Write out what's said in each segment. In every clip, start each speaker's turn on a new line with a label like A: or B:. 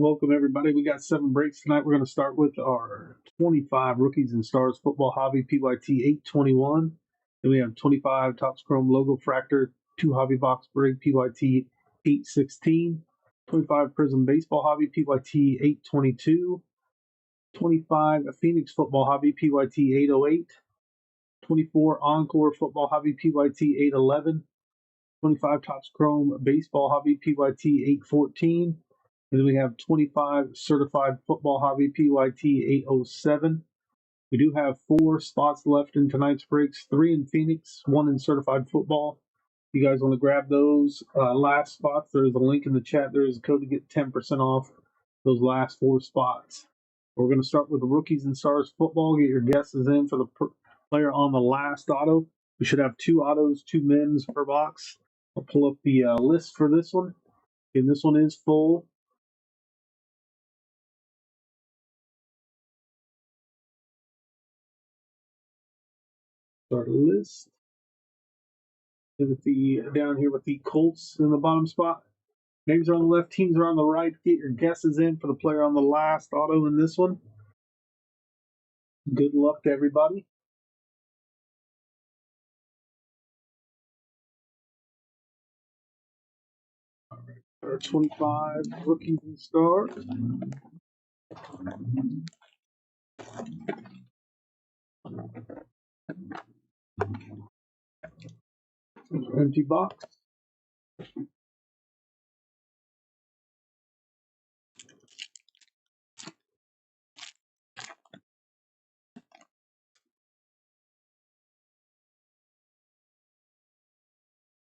A: Welcome, everybody. We got 7 breaks tonight. We're going to start with our 25 Rookies and Stars Football Hobby PYT 821. Then we have 25 Topps Chrome Logo Fractor 2 Hobby Box Break PYT 816. 25 Prism Baseball Hobby PYT 822. 25 Phoenix Football Hobby PYT 808. 24 Encore Football Hobby PYT 811. 25 Topps Chrome Baseball Hobby PYT 814. And then we have 25 Certified Football Hobby PYT 807. We do have 4 spots left in tonight's breaks, 3 in Phoenix, 1 in Certified Football. If you guys want to grab those last spots, there's a link in the chat. There is a code to get 10% off those last 4 spots. We're going to start with the Rookies and Stars Football. Get your guesses in for the player on the last auto. We should have 2 autos, 2 men's per box. I'll pull up the list for this one. And this one is full. Start a list. And with the down here with the Colts in the bottom spot. Names are on the left, teams are on the right. Get your guesses in for the player on the last auto in this one. Good luck to everybody. All right, our 25 Rookies and Stars. Empty box.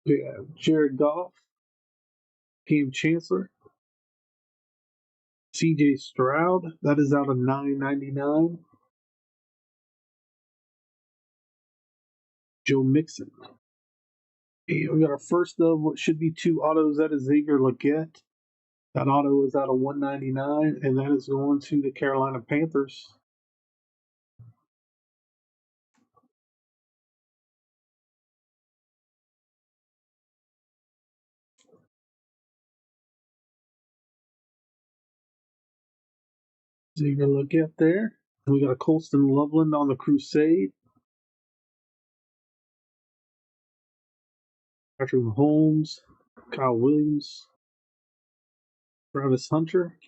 A: We have Jared Goff, Cam Chancellor, CJ Stroud. That is out of $9.99. Joe Mixon. And we got our first of what should be 2 autos. That is Xavier Legette. That auto is out of $199, and that is going to the Carolina Panthers. Xavier Legette there. We got a Colston Loveland on the Crusade. Patrick Mahomes, Kyle Williams, Travis Hunter,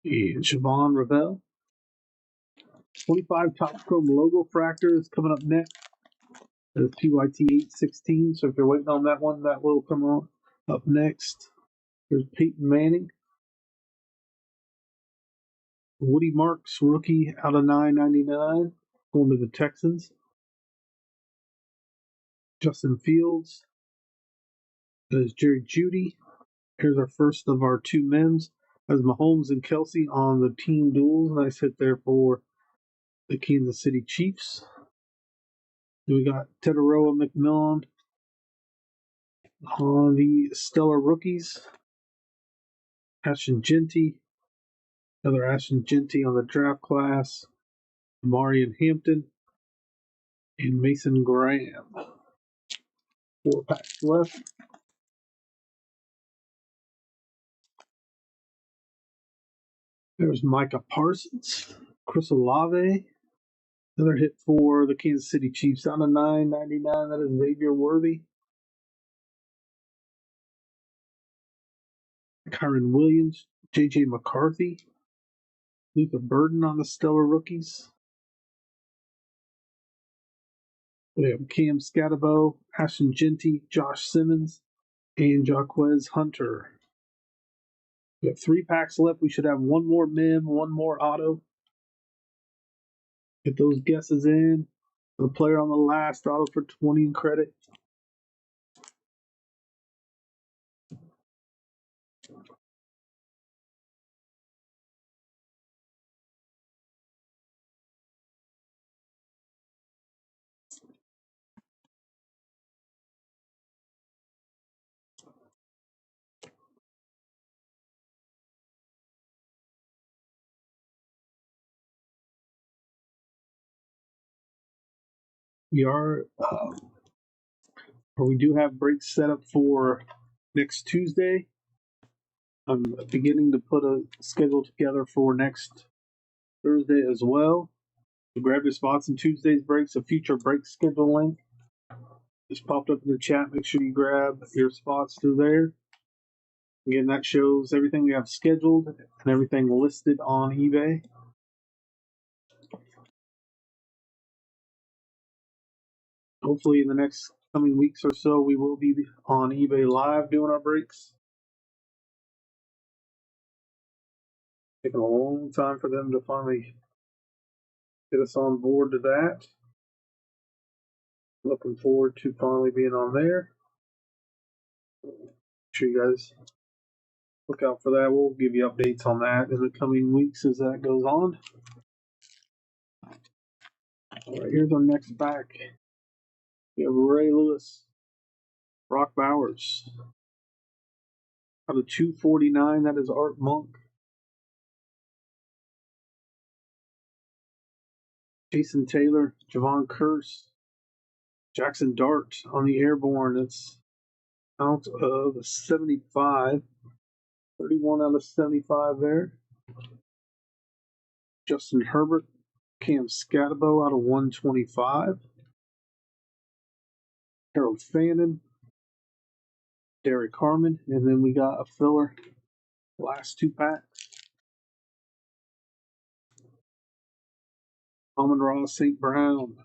A: and Siobhan Ravel. 25 Topps Chrome Logo Fractors coming up next. There's PYT 816, so if you're waiting on that one, that will come on up next. There's Peyton Manning. Woody Marks, rookie, out of $9.99, going to the Texans. Justin Fields. There's Jerry Jeudy. Here's our first of our 2 men's. As Mahomes and Kelsey on the team duels. Nice hit there for the Kansas City Chiefs. Then we got Teteroa McMillan on the Stellar Rookies. Ashton Genty. Another Ashton Genty on the draft class. Marion Hampton. And Mason Graham. 4 packs left. There's Micah Parsons. Chris Olave. Another hit for the Kansas City Chiefs out of $9.99. That is Xavier Worthy. Kyron Williams. J.J. McCarthy. Luther Burden on the Stellar Rookies. We have Cam Scatabo, Ashton Genty, Josh Simmons, and Jaquez Hunter. We have 3 packs left. We should have 1 more mem, 1 more auto. Get those guesses in. The player on the last auto for 20 in credit. We do have breaks set up for next Tuesday. I'm beginning to put a schedule together for next Thursday as well. So grab your spots in Tuesday's breaks. A future break schedule link just popped up in the chat. Make sure you grab your spots through there. Again, that shows everything we have scheduled and everything listed on eBay. Hopefully, in the next coming weeks or so, we will be on eBay Live doing our breaks. Taking a long time for them to finally get us on board to that. Looking forward to finally being on there. Make sure you guys look out for that. We'll give you updates on that in the coming weeks as that goes on. All right, here's our next pack. We have Ray Lewis, Brock Bowers. Out of 249, that is Art Monk. Jason Taylor, Javon Curse, Jackson Dart on the airborne. It's out of 75. 31 out of 75 there. Justin Herbert, Cam Scatabo out of 125. Harold Fannin, Derek Harmon, and then we got a filler. Last two packs. Amon-Ra St. Brown.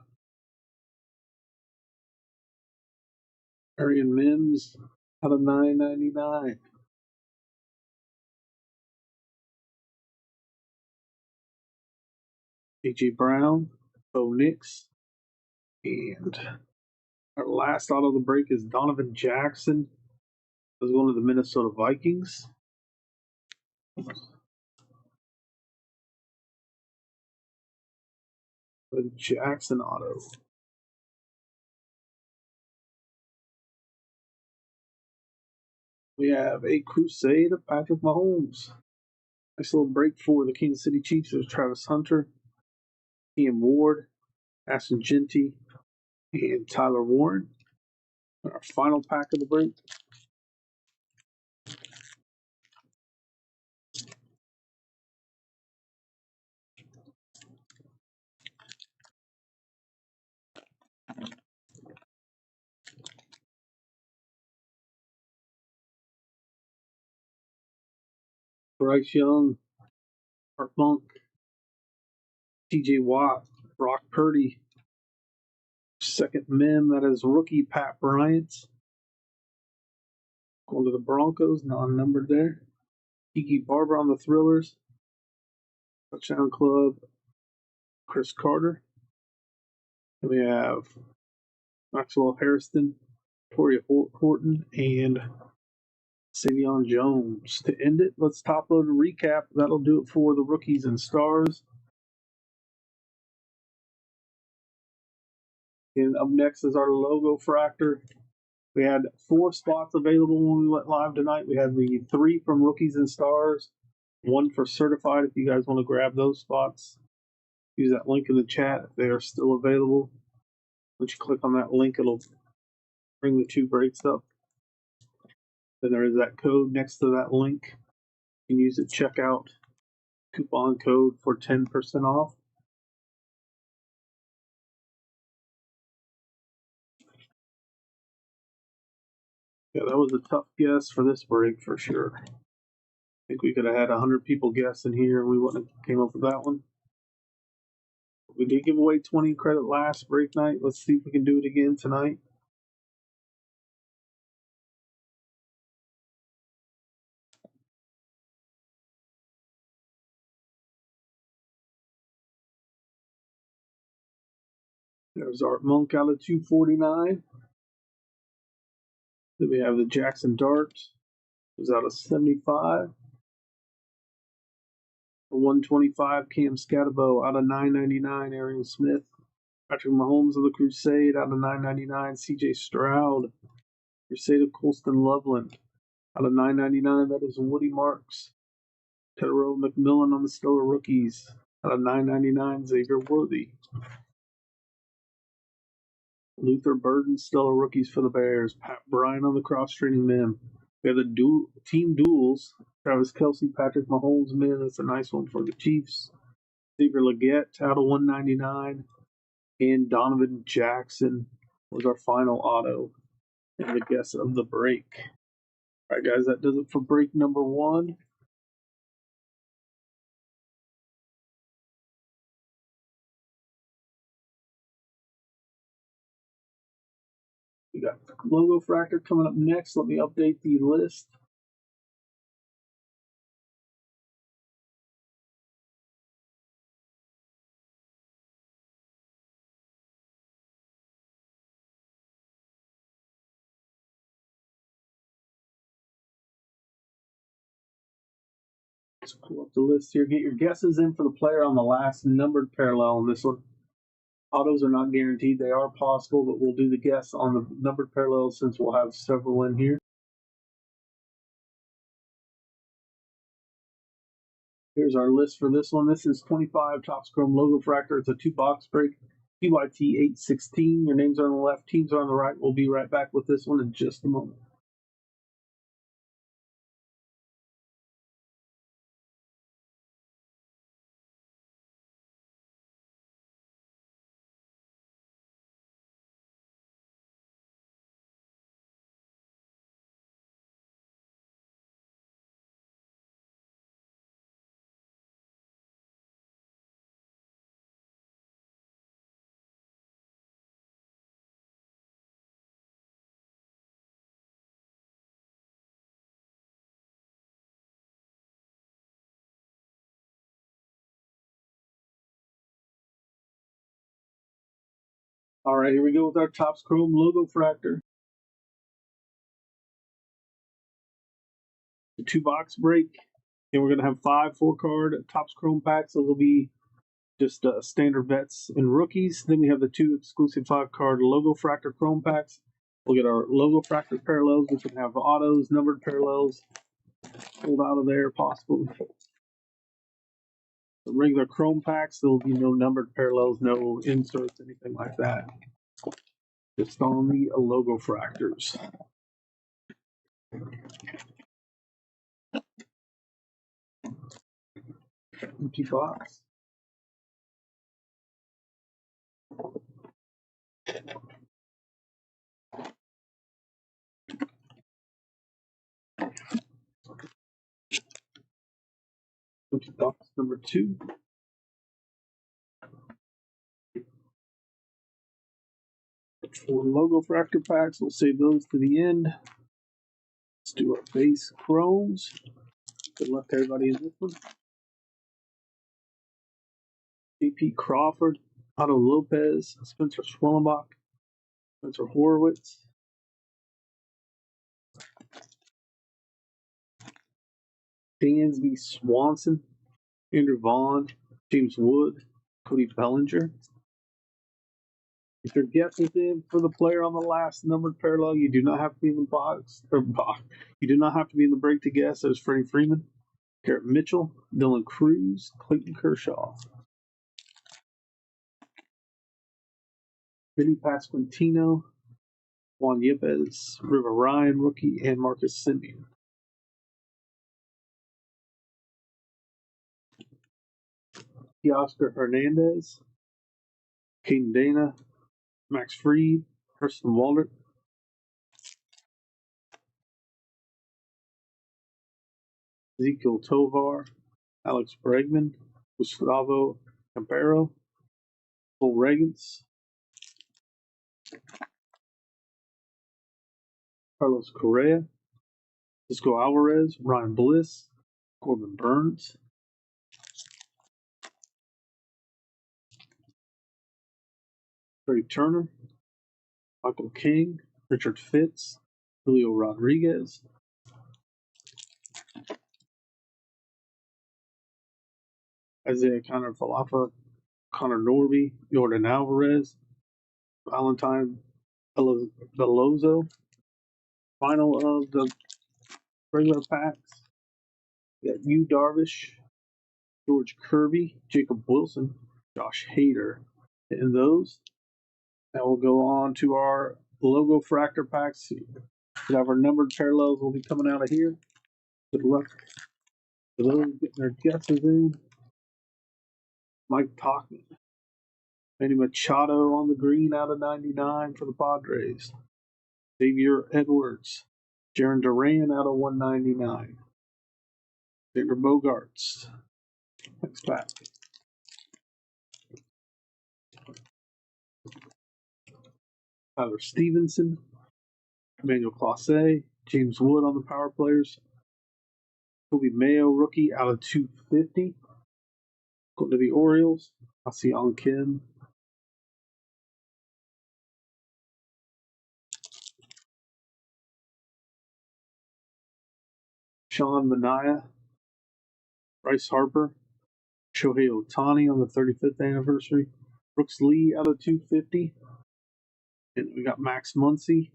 A: Arian Mims out of 999. A.J. Brown, Bo Nix, and our last auto of the break is Donovan Jackson. Is one of the Minnesota Vikings. The Jackson auto. We have a Crusade of Patrick Mahomes. Nice little break for the Kansas City Chiefs. There's Travis Hunter, Ian Ward, Ashton Genty, and Tyler Warren. Our final pack of the break. Bryce Young, Art Monk, TJ Watt, Brock Purdy. Second mem, that is rookie Pat Bryant. Going to the Broncos, non-numbered there. Kiki Barber on the Thrillers. Touchdown Club, Chris Carter. And we have Maxwell Harrison, Toria Horton, and Savion Jones. To end it, let's top load a recap. That'll do it for the rookies and stars. And up next is our logo fractor. We had 4 spots available when we went live tonight. We had the 3 from rookies and stars, 1 for certified if you guys want to grab those spots. Use that link in the chat if they are still available. Once you click on that link, it'll bring the 2 breaks up. Then there is that code next to that link. You can use it checkout. Coupon code for 10% off. Yeah, that was a tough guess for this break for sure. I think we could have had 100 people guess in here and we wouldn't have came up with that one. We did give away 20 credit last break night. Let's see if we can do it again tonight. There's Art Monk out of 249. Then we have the Jackson Dart, who's out of 75. The 125 Cam Scatabo out of 999. Arian Smith. Patrick Mahomes of the Crusade out of 999. CJ Stroud. Crusade of Colston Loveland out of 999. That is Woody Marks. Tedero McMillan on the Stellar Rookies out of 999. Xavier Worthy. Luther Burden, Stellar Rookies for the Bears. Pat Bryan on the cross-training men. We have the team duels. Travis Kelsey, Patrick Mahomes, man, that's a nice one for the Chiefs. Xavier Legette out of 199. And Donovan Jackson was our final auto and the guess of the break. All right, guys, that does it for break number 1. We got Logo Fractor coming up next. Let me update the list. Let's pull up the list here. Get your guesses in for the player on the last numbered parallel on this one. Autos are not guaranteed. They are possible, but we'll do the guess on the numbered parallels since we'll have several in here. Here's our list for this one. This is 25 Topps Chrome Logo Fractor. It's a 2-box break. PYT 816. Your names are on the left, teams are on the right. We'll be right back with this one in just a moment. All right, here we go with our Topps Chrome Logo Fractor. The 2-box break. And we're going to have 5 4-card Topps Chrome packs. So it'll be just standard vets and rookies. Then we have the 2 exclusive 5-card Logo Fractor Chrome packs. We'll get our Logo Fractor parallels. We can have autos, numbered parallels pulled out of there, possibly. The regular Chrome packs, there will be no numbered parallels, no inserts, anything like that. Just on the Logo Fractors. Empty box. Empty box number 2. For Logo Fractor packs, we'll save those to the end. Let's do our base chromes. Good luck to everybody in this one. JP Crawford, Otto Lopez, Spencer Schwellenbach, Spencer Horowitz, Dansby Swanson, Andrew Vaughn, James Wood, Cody Bellinger. If your guess is in for the player on the last numbered parallel, you do not have to be in the box. You do not have to be in the break to guess. There's Freddie Freeman, Garrett Mitchell, Dylan Cruz, Clayton Kershaw, Vinny Pasquantino, Juan Yepes, River Ryan, rookie, and Marcus Semien. Teoscar Hernandez, Caden Dana, Max Fried, Hurston Waldrop, Ezekiel Tovar, Alex Bregman, Gustavo Campero, Cole Regans, Carlos Correa, Cisco Alvarez, Ryan Bliss, Corbin Burns, Trey Turner, Michael King, Richard Fitz, Julio Rodriguez, Isaiah Connor Falafa, Connor Norby, Jordan Alvarez, Valentine Velozo. Final of the regular packs. We got Yu Darvish, George Kirby, Jacob Wilson, Josh Hader. And those. Now we'll go on to our Logo Fractor packs. We have our numbered parallels will be coming out of here. Good luck for those getting their guesses in. Mike Talkman. Manny Machado on the green out of 99 for the Padres. Xavier Edwards. Jaron Duran out of 199. Xavier Bogarts. Next pack. Tyler Stevenson. Emmanuel Clase. James Wood on the power players. Kobe Mayo rookie out of 250. Going to the Orioles. Seong Kim. Sean Manaea. Bryce Harper. Shohei Ohtani on the 35th anniversary. Brooks Lee out of 250. And we got Max Muncy.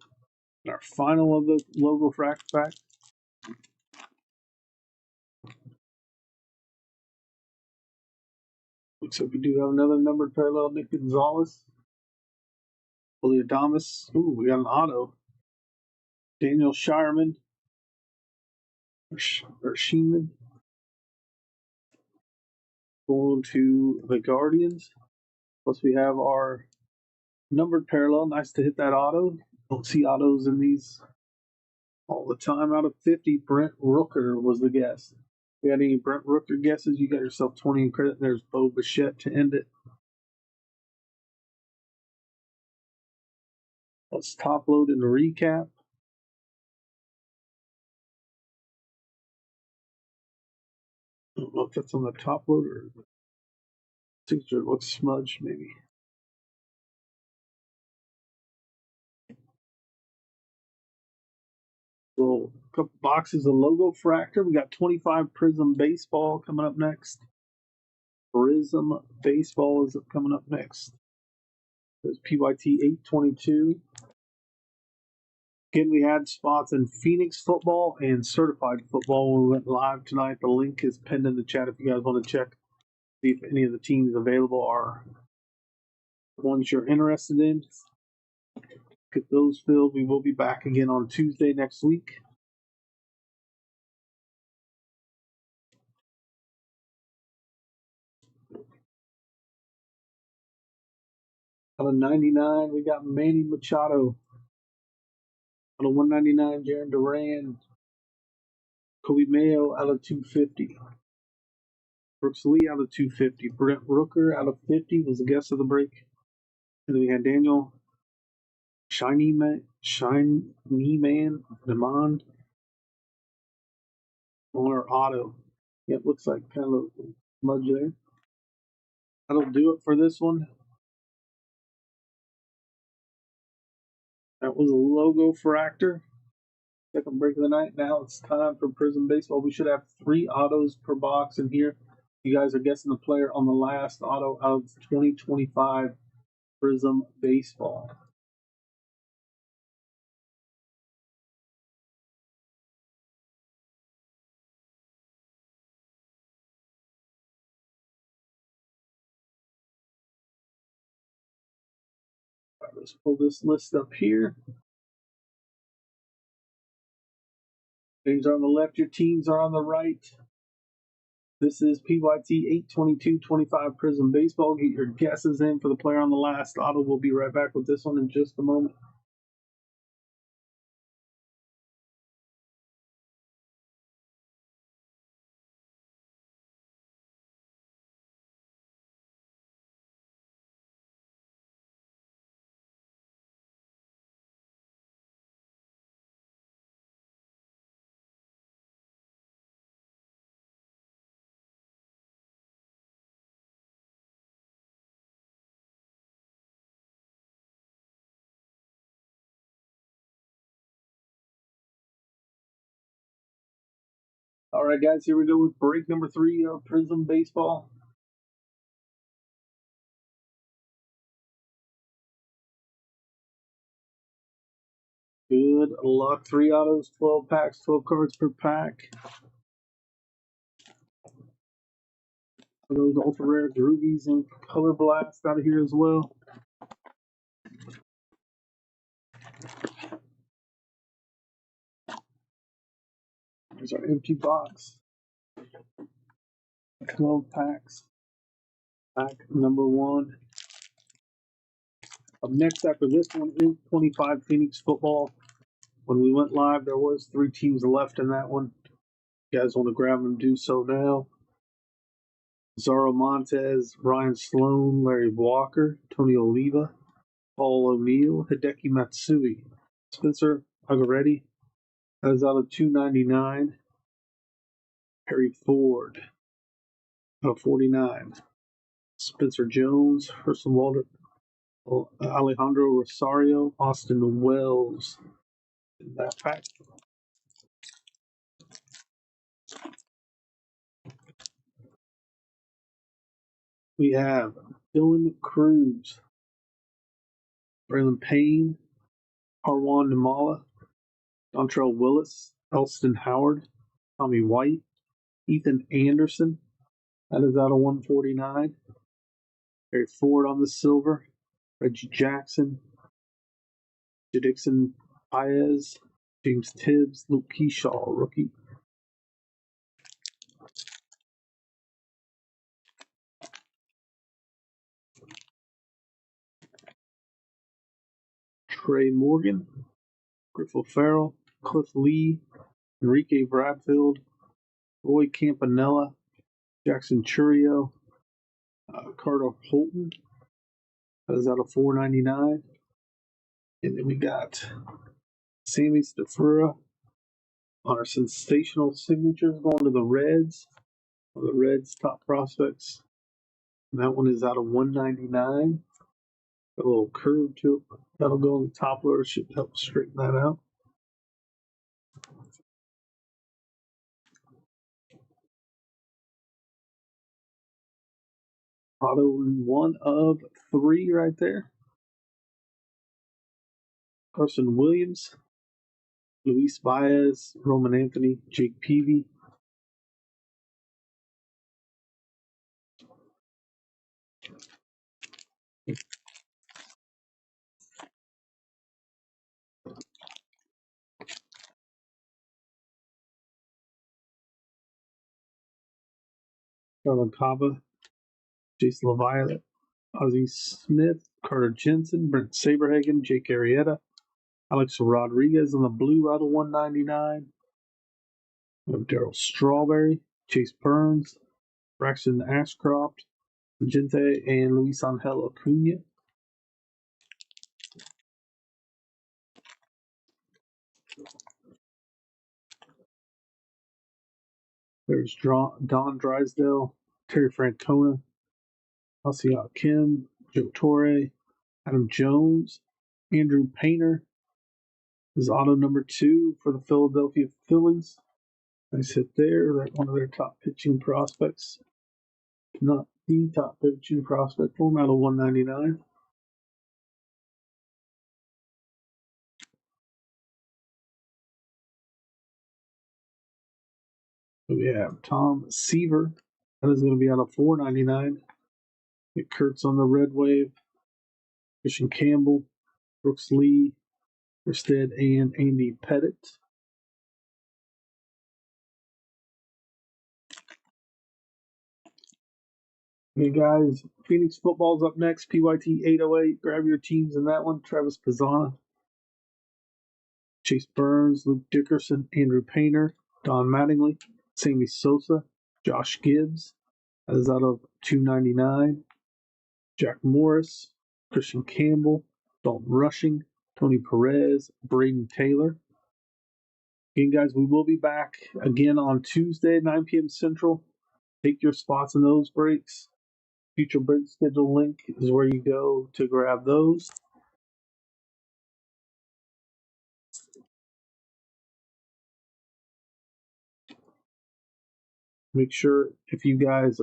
A: And our final of the logo fract pack. Looks like we do have another numbered parallel. Nick Gonzalez. Willie Adames. Ooh, we got an auto. Daniel Shireman. Or Sheeman. Going to the Guardians. Plus we have our numbered parallel. Nice to hit that auto. Don't see autos in these all the time. Out of 50, Brent Rooker was the guess. If you had any Brent Rooker guesses, you got yourself 20 in credit. There's Bo Bichette to end it. Let's top load and recap. I don't know if that's on the top load or the signature looks smudged, maybe. So a couple boxes of logo fractor. We got 25 Prism Baseball coming up next. Prism Baseball is coming up next. There's PYT 822. Again, we had spots in Phoenix football and certified football when we went live tonight. The link is pinned in the chat if you guys want to check, see if any of the teams available are ones you're interested in. Get those filled. We will be back again on Tuesday next week. Out of 99, we got Manny Machado. Out of 199, Jaron Duran. Kobe Mayo out of 250. Brooks Lee out of 250. Brent Rooker out of 50 was the guess of the break. And then we had Daniel Shiny Man Demand on our auto. It looks like kind of a smudge there. That'll do it for this one. That was a logo fractor. Second break of the night. Now it's time for Prism Baseball. We should have 3 autos per box in here. You guys are guessing the player on the last auto out of 2025 Prism Baseball. All right, let's pull this list up here. Names are on the left, your teams are on the right. This is PYT 82225 Prism Baseball. Get your guesses in for the player on the last auto. We'll be right back with this one in just a moment. All right, guys, here we go with break number 3 of Prism Baseball. Good luck. 3 autos, 12 packs, 12 cards per pack. Those ultra rare groovies and color blast out of here as well. There's our empty box. 12 packs. Pack number 1. Up next after this one is 25 Phoenix football. When we went live, there was 3 teams left in that one. If you guys want to grab them, do so now. Zaro Montez, Ryan Sloan, Larry Walker, Tony Oliva, Paul O'Neill, Hideki Matsui, Spencer Agaretti. That is out of 299. Harry Ford out of 49. Spencer Jones, Herson Walter, Alejandro Rosario, Austin Wells in that pack. We have Dylan Cruz, Braylon Payne, Harwan Namala, Dontrell Willis, Elston Howard, Tommy White, Ethan Anderson. That is out of 149. Harry Ford on the silver. Reggie Jackson, Jadixon Paez, James Tibbs, Luke Keyshaw, rookie. Trey Morgan, Griff O'Farrell, Cliff Lee, Enrique Bradfield, Roy Campanella, Jackson Churio, Carter Holton. That is out of 499. And then we got Sammy Stafura on our sensational signatures going to the Reds. One of the Reds' top prospects. And that one is out of 199. Got a little curve to it. That'll go on the top loader. Should help straighten that out. Auto 1 of 3 right there. Carson Williams, Luis Baez, Roman Anthony, Jake Peavy. Carlin Cava, Jason LaViolette, Ozzie Smith, Carter Jensen, Brent Saberhagen, Jake Arrieta, Alex Rodriguez on the blue out of 199. We have Darryl Strawberry, Chase Burns, Braxton Ashcroft, Gente, and Luis Angel Acuna. There's Don Drysdale, Terry Francona, Asiat Kim, Joe Torre, Adam Jones, Andrew Painter is auto number 2 for the Philadelphia Phillies. Nice hit there. That's one of their top pitching prospects. Not the top pitching prospect for him out of 199. We have Tom Seaver. That is going to be out of 499. Nick Kurtz on the Red Wave. Christian Campbell, Brooks Lee, Erstead, and Andy Pettit. Hey guys, Phoenix football's up next. PYT 808. Grab your teams in that one. Travis Pizzana, Chase Burns, Luke Dickerson, Andrew Painter, Don Mattingly, Sammy Sosa, Josh Gibbs. That is out of 299. Jack Morris, Christian Campbell, Dalton Rushing, Tony Perez, Braden Taylor. Again, guys, we will be back again on Tuesday, 9 p.m. Central. Take your spots in those breaks. Future break schedule link is where you go to grab those. Make sure if you guys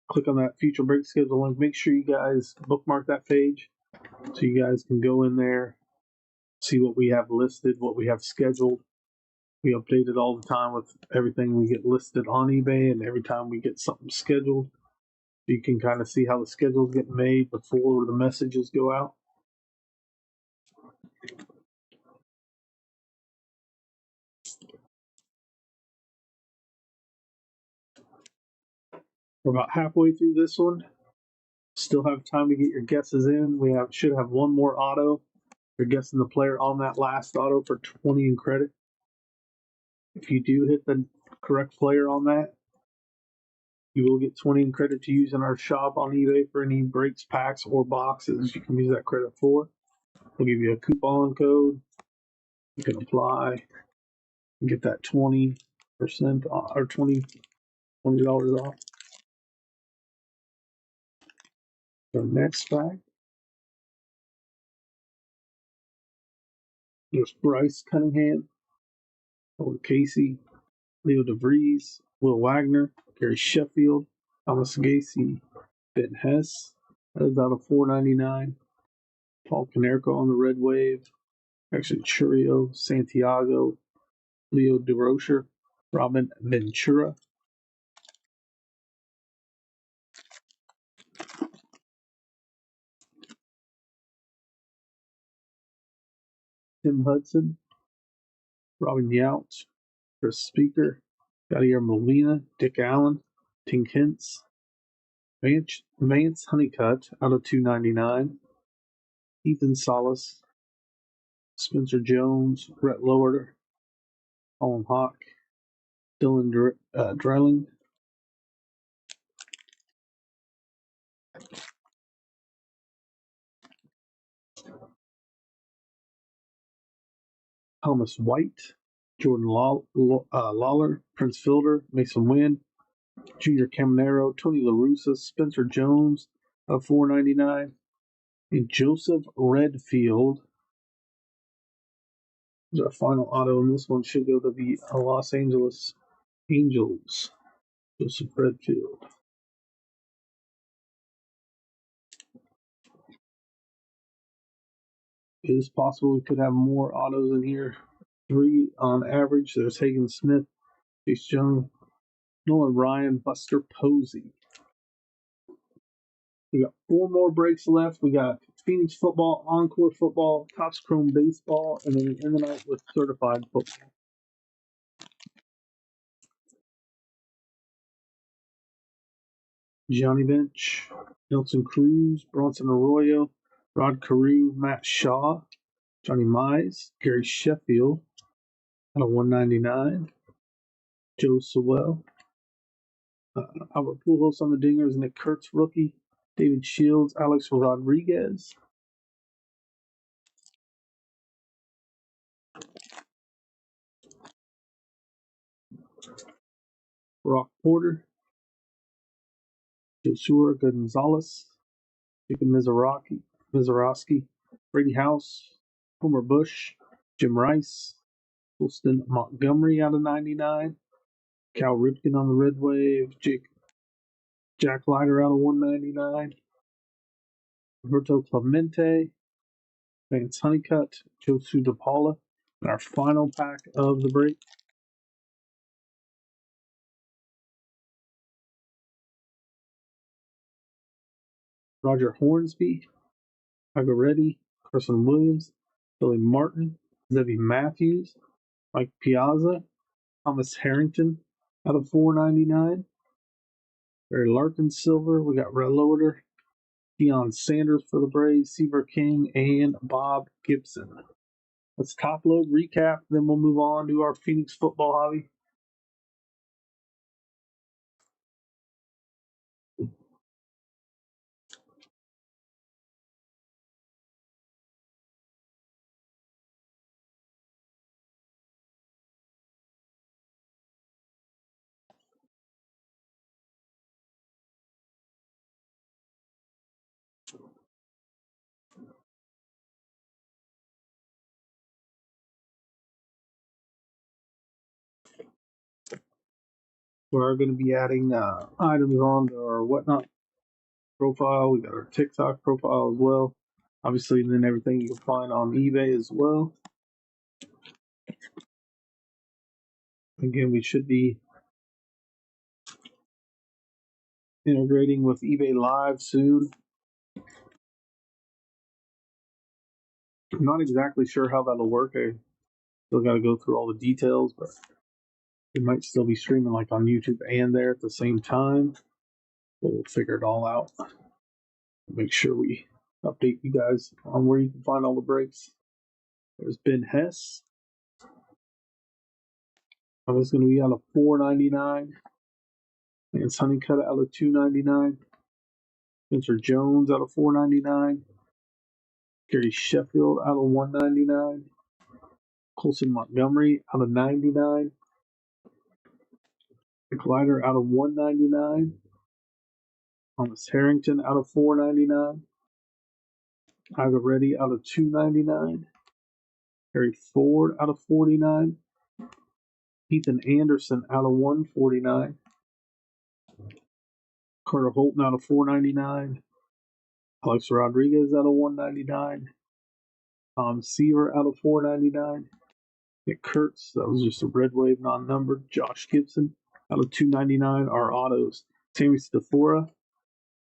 A: click on that future break schedule link, make sure you guys bookmark that page so you guys can go in there, see what we have listed, what we have scheduled. We update it all the time with everything we get listed on eBay, and every time we get something scheduled, you can kind of see how the schedules get made before the messages go out. We're about halfway through this one. Still have time to get your guesses in. We should have one more auto. You're guessing the player on that last auto for 20 in credit. If you do hit the correct player on that, you will get 20 in credit to use in our shop on eBay for any breaks, packs, or boxes you can use that credit for. We'll give you a coupon code. You can apply and get that 20% off, or $20 off. The next pack, there's Bryce Cunningham, Owen Casey, Leo DeVries, Will Wagner, Gary Sheffield, Thomas Gacy, Ben Hess. That is out of $4.99. Paul Konerko on the Red Wave. Actually, Churio, Santiago, Leo DeRocher, Robin Ventura. Tim Hudson, Robin Yount, Chris Speaker, Yadier Molina, Dick Allen, Tink Hintz, Vance Honeycutt out of $2.99, Ethan Salas, Spencer Jones, Brett Lower, Colin Hawk, Dylan Dreiling, Thomas White, Jordan Lawler, Prince Fielder, Mason Wynn, Junior Caminero, Tony La Russa, Spencer Jones of $4.99, and Joseph Redfield. This is our final auto, and this one should go to the Los Angeles Angels. Joseph Redfield. It is possible we could have more autos in here. 3 on average. There's Hagen Smith, Chase Young, Nolan Ryan, Buster Posey. We got 4 more breaks left. We got Phoenix football, Encore football, Topps Chrome baseball, and then we end the night with certified football. Johnny Bench, Nelson Cruz, Bronson Arroyo, Rod Carew, Matt Shaw, Johnny Mize, Gary Sheffield out of $1.99, Joe Sewell, Albert Pujols on the dingers, Nick Kurtz rookie, David Shields, Alex Rodriguez, Brock Porter, Joshua Gonzalez, Jacob Mizorowski, Brady House, Homer Bush, Jim Rice, Wilston Montgomery out of 99, Cal Ripken on the Red Wave, Jack Leiter out of 199, Roberto Clemente, Vance Honeycutt, Josu DePaula, and our final pack of the break. Roger Hornsby, Pagaretti, Carson Williams, Billy Martin, Zebby Matthews, Mike Piazza, Thomas Harrington out of $4.99. Barry Larkin silver. We got Red Loader, Deion Sanders for the Braves, Seaver King, and Bob Gibson. Let's top load, recap, then we'll move on to our Phoenix football hobby. We're going to be adding items onto our Whatnot profile. We got our TikTok profile as well. Obviously, then everything you can find on eBay as well. Again, we should be integrating with eBay Live soon. I'm not exactly sure how that'll work. I still got to go through all the details, but it might still be streaming like on YouTube and there at the same time. We'll figure it all out. Make sure we update you guys on where you can find all the breaks. There's Ben Hess. I was going to be out of $4.99. And Honeycutt out of $2.99. Spencer Jones out of $4.99. Gary Sheffield out of $1.99. Colson Montgomery out of $99. Glider out of $1.99. Thomas Harrington out of $4.99. Ida Reddy out of $2.99. Harry Ford out of $49. Ethan Anderson out of $149. Carter Holton out of $4.99. Alex Rodriguez out of $1.99. Tom Seaver out of $4.99. Nick Kurtz, that was just a red wave non-numbered. Josh Gibson out of $2.99. Our autos. Sammy Stafora,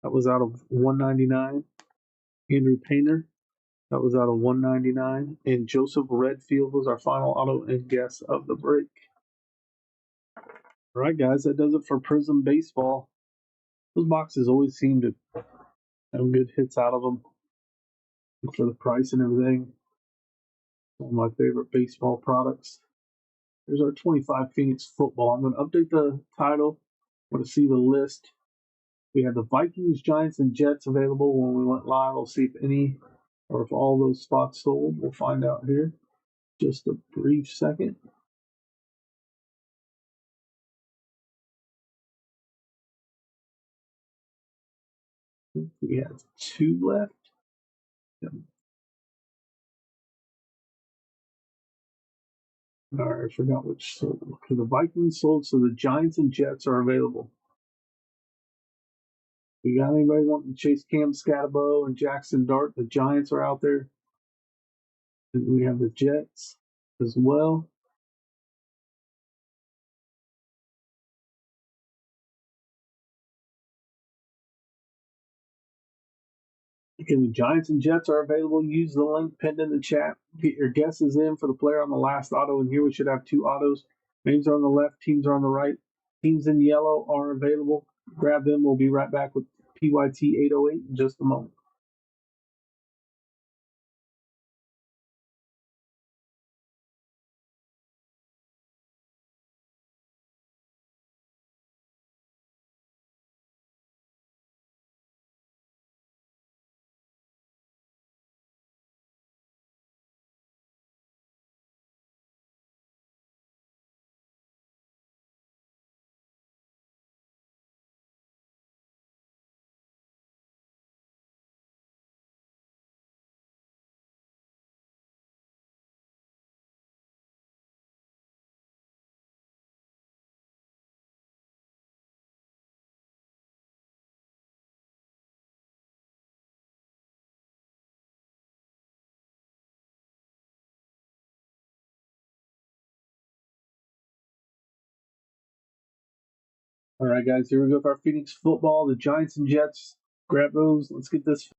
A: that was out of $1.99. Andrew Painter, that was out of $1.99. And Joseph Redfield was our final auto and guess of the break. All right, guys, that does it for Prism Baseball. Those boxes always seem to have good hits out of them for the price and everything. One of my favorite baseball products. Here's our 25 Phoenix football. I'm going to update the title. I want to see the list. We had the Vikings, Giants, and Jets available when we went live. I'll see if any or if all those spots sold. We'll find out here. Just a brief second. We have 2 left. Yep. All right, I forgot which sold. Okay, the Vikings sold, so the Giants and Jets are available. We got anybody wanting to chase Cam Scatabo and Jackson Dart? The Giants are out there. And we have the Jets as well. Again, the Giants and Jets are available. Use the link pinned in the chat. Get your guesses in for the player on the last auto. And here we should have 2 autos. Names are on the left, teams are on the right. Teams in yellow are available. Grab them. We'll be right back with PYT 808 in just a moment. All right, guys, here we go with our Phoenix football. The Giants and Jets. Grab those. Let's get this.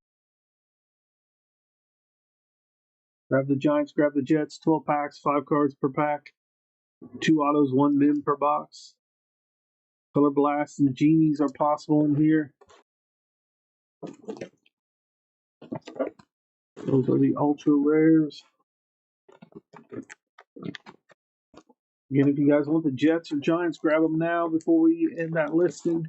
A: Grab the Giants, grab the Jets. 12 packs, 5 cards per pack. 2 autos, 1 min per box. Color blasts and genies are possible in here. Those are the ultra rares. Again, if you guys want the Jets or Giants, grab them now before we end that listing.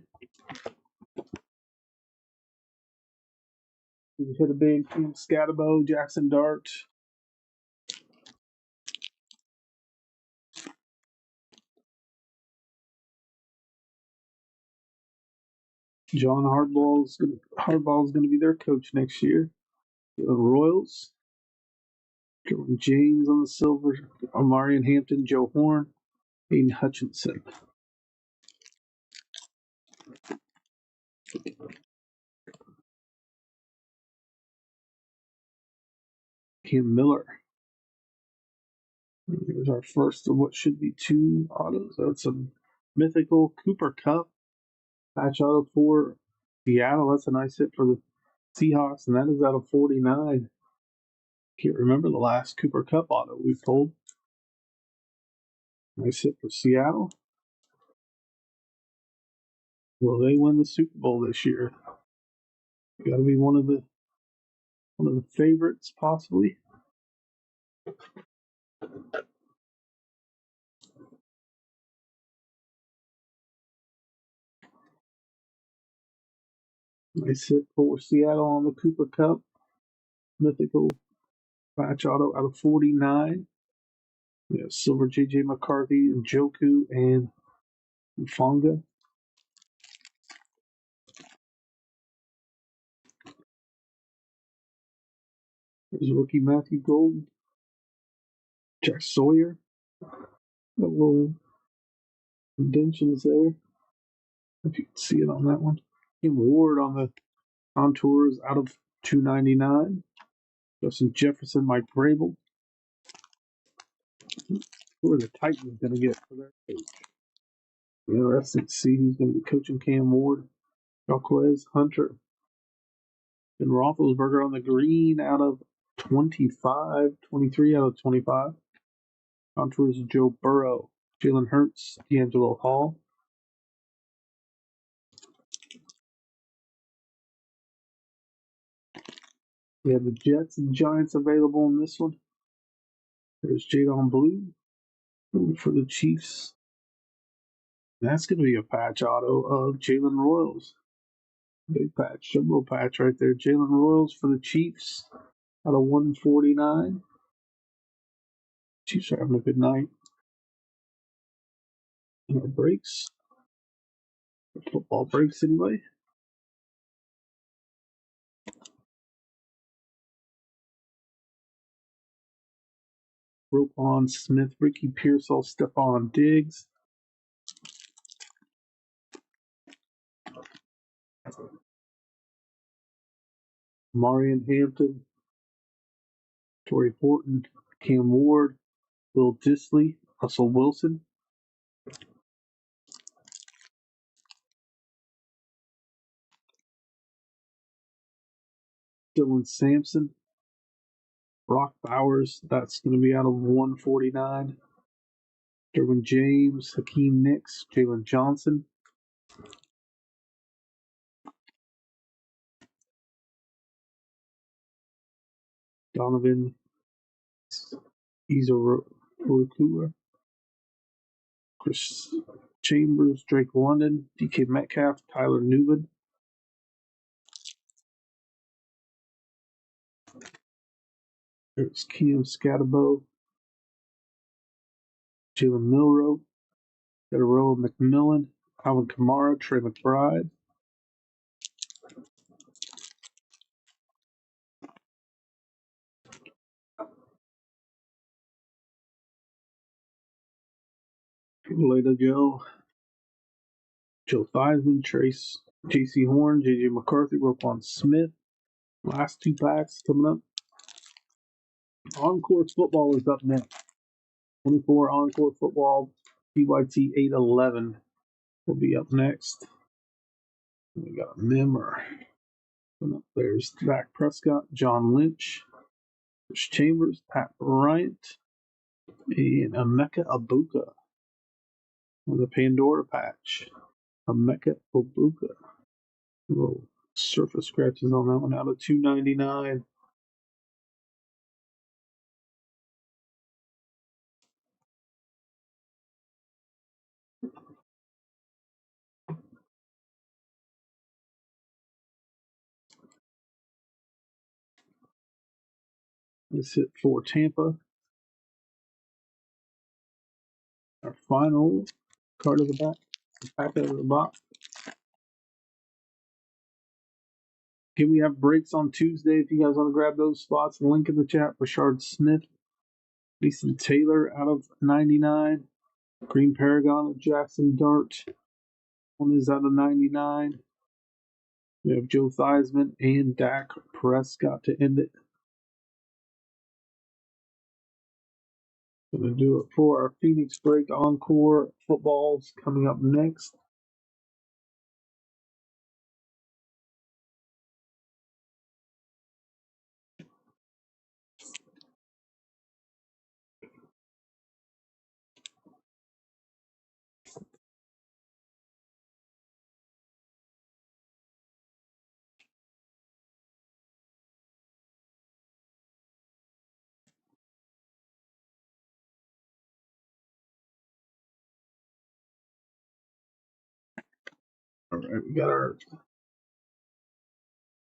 A: You hit a big team: Scatabo, Jackson Dart. John Hardball is going to be their coach next year. The Royals. Jordan James on the silver. Omarion Hampton, Joe Horn, Aiden Hutchinson. Cam Miller. Here's our first of what should be 2 autos. That's a mythical Cooper Cup patch auto for Seattle. That's a nice hit for the Seahawks, and that is out of 49. Can't remember the last Cooper Cup auto we pulled. Nice hit for Seattle. Will they win the Super Bowl this year? Got to be one of the favorites, possibly. Nice hit for Seattle on the Cooper Cup. Mythical patch auto out of 49. We have silver J.J. McCarthy, and Joku, and Fonga. There's rookie Matthew Golden. Jack Sawyer. Got little indentions there. If you can see it on that one. Kim Ward on the contours out of 299. Justin Jefferson, Mike Vrabel. Who are the Titans going to get for their coach? Interesting to see who's going to be coaching Cam Ward. Jacquez Hunter. And Roethlisberger on the green out of 25. 23 out of 25. Contours of Joe Burrow. Jalen Hurts. D'Angelo Hall. We have the Jets and Giants available in this one. There's Jadon Blue for the Chiefs. That's going to be a patch auto of Jalen Royals. Big patch, jumbo patch right there. Jalen Royals for the Chiefs out of 149. Chiefs are having a good night. And our breaks. Football breaks anyway. Roquan Smith, Ricky Pearsall, Stephon Diggs. Marion Hampton, Torrey Horton, Cam Ward, Will Disley, Russell Wilson. Dylan Sampson, Brock Bowers, that's going to be out of 149. Derwin James, Hakeem Nicks, Jalen Johnson. Donovan Izorokua, Chris Chambers, Drake London, DK Metcalf, Tyler Newman. There's Cam Scatabo, Jalen Milrow, Federoa McMillan, Alvin Kamara, Trey McBride. Later, Joe Theismann, Trace, J.C. Horn, J.J. McCarthy, Roquan Smith. Last two packs coming up. Encore Football is up next. 24 Encore Football, PYT 811 will be up next. We got a Mimmer. There's Dak Prescott, John Lynch, Chris Chambers, Pat Bryant, and Emeka Abuka with a Pandora patch. Emeka Abuka. Little surface scratches on that one out of 299. This hit for Tampa. Our final card of the back, the pack out of the box. Can we have breaks on Tuesday if you guys want to grab those spots? Link in the chat. Rashard Smith, Mason Taylor out of 99. Green Paragon of Jackson Dart. One is out of 99. We have Joe Theismann and Dak Prescott to end it. Going to do it for our Phoenix Break Encore footballs coming up next. right, we got our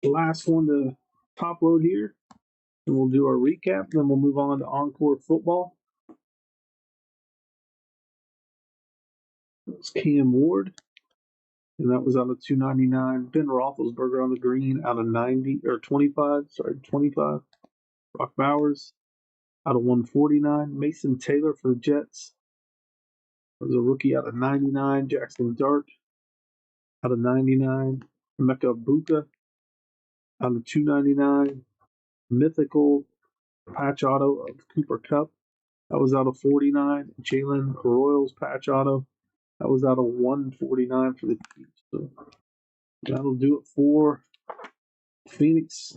A: last one to top load here, and we'll do our recap. Then we'll move on to Encore Football. It's Cam Ward, and that was out of 299. Ben Roethlisberger on the green out of 90 or 25. Sorry, 25. Brock Bowers out of 149. Mason Taylor for the Jets. That was a rookie out of 99. Jackson Dart out of 99. Mecca Buka out of 299. Mythical patch auto of Cooper Cup. That was out of 49. Jalen Royals patch auto. That was out of 149 for the Chiefs. So that'll do it for Phoenix.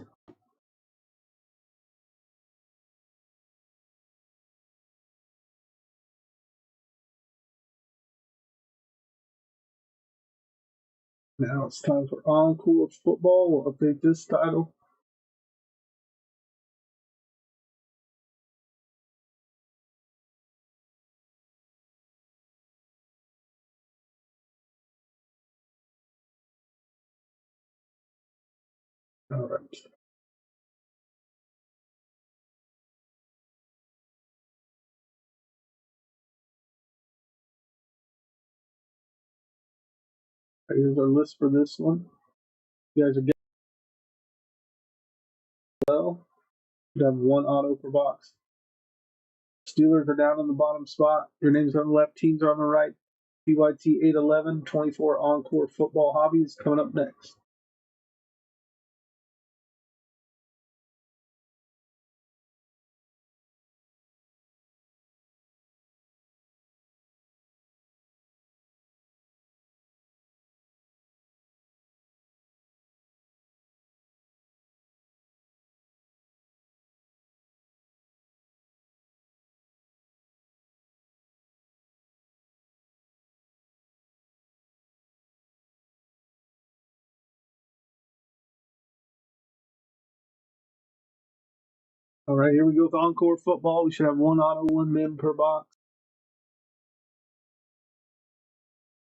A: Now it's time for Encore Football. We'll update this title. All right. Here's our list for this one. You guys are getting well. You have one auto per box. Steelers are down in the bottom spot. Your names are on the left, teams are on the right. PYT 811, 24 Encore Football Hobbies coming up next. All right, here we go with Encore Football. We should have one auto, one mem per box.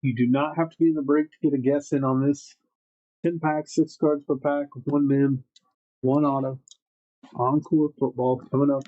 A: You do not have to be in the break to get a guess in on this. 10 packs, 6 cards per pack, one mem, one auto. Encore Football coming up.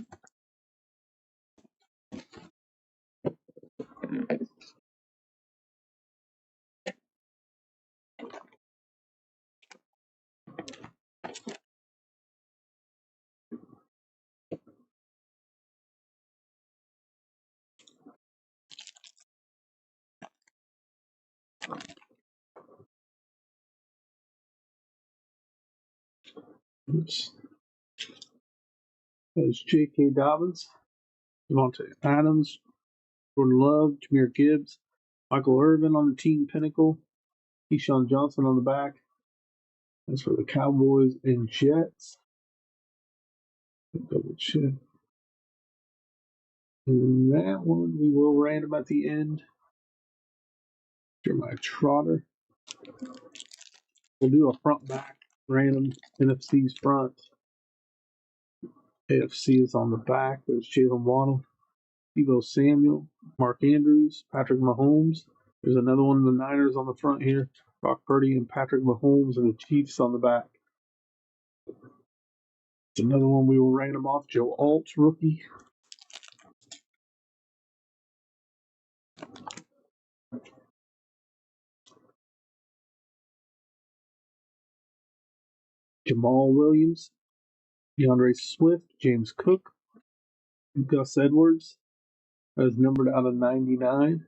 A: Oops. There's J.K. Dobbins, Devontae Adams, Jordan Love, Jameer Gibbs, Michael Irvin on the team pinnacle, Keyshawn Johnson on the back. That's for the Cowboys and Jets. Double check. And that one we will random at the end. Jeremiah Trotter. We'll do a front back random. NFC's front. AFC is on the back. There's Jalen Waddle, Deebo Samuel, Mark Andrews, Patrick Mahomes. There's another one of the Niners on the front here. Brock Purdy and Patrick Mahomes, and the Chiefs on the back. It's another one we will random off. Joe Alt, rookie. Jamal Williams, DeAndre Swift, James Cook, Gus Edwards. That is numbered out of 99.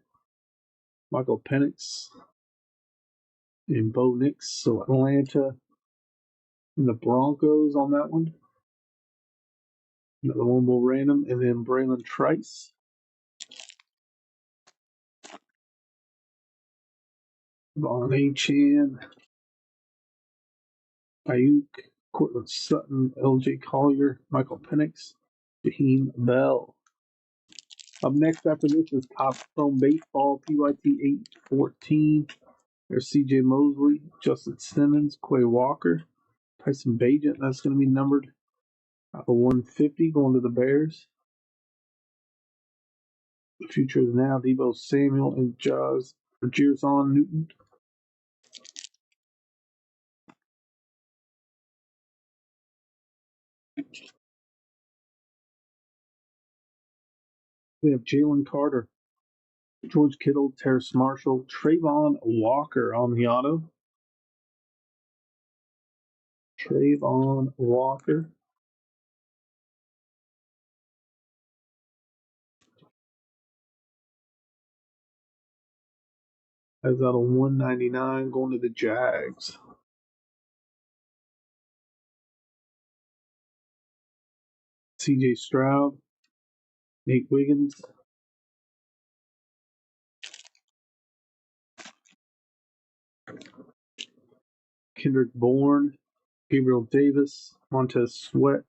A: Michael Penix and Bo Nix. So Atlanta and the Broncos on that one. Another one will random. And then Braylon Trice. Von Achan. Ayuk. Cortland Sutton. LJ Collier. Michael Penix. Jaheim Bell. Up next after this is Top Chrome Baseball, PYT 814. There's CJ Mosley, Justin Simmons, Quay Walker, Tyson Bagent. That's going to be numbered out of 150 going to the Bears. The future is now Deebo Samuel and Jarzon Newton. We have Jalen Carter, George Kittle, Terrace Marshall, Trayvon Walker on the auto. Trayvon Walker. That's out of 199 going to the Jags. CJ Stroud, Nate Wiggins, Kendrick Bourne, Gabriel Davis, Montez Sweat,